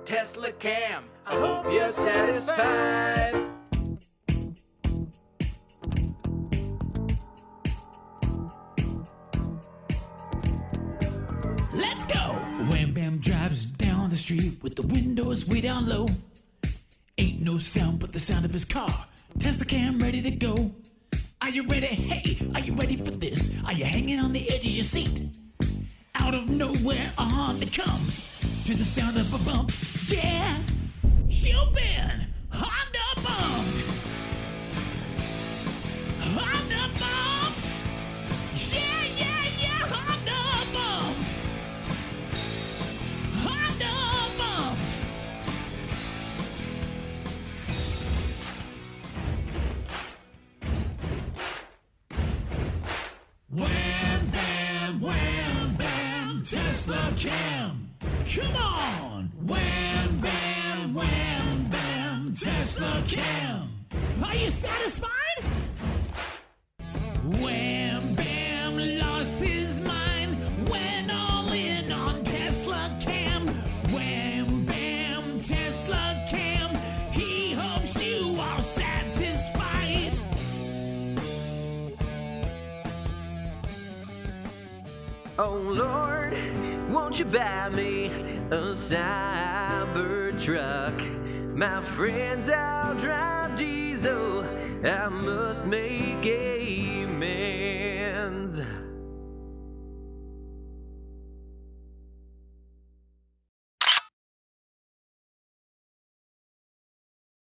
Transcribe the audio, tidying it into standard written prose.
Teslacam. I hope you're satisfied. Let's go! Wham Bam drives down the street with the windows way down low. Ain't no sound but the sound of his car. Teslacam ready to go. Are you ready? Hey, are you ready for this? Are you hanging on the edge of your seat? Out of nowhere a Honda comes to the sound of a bump. Yeah, you've been Honda bumped. Honda bumped. Yeah, yeah, yeah, Honda bumped. Honda bumped. Wham Bam Teslacam. Come on! Wham Bam Teslacam. Are you satisfied? Wham Bam lost his mind, went all in on Teslacam. Wham Bam Teslacam. He hopes you are satisfied. Oh Lord, won't you buy me a Cybertruck? My friends all drive diesel, I must make amends.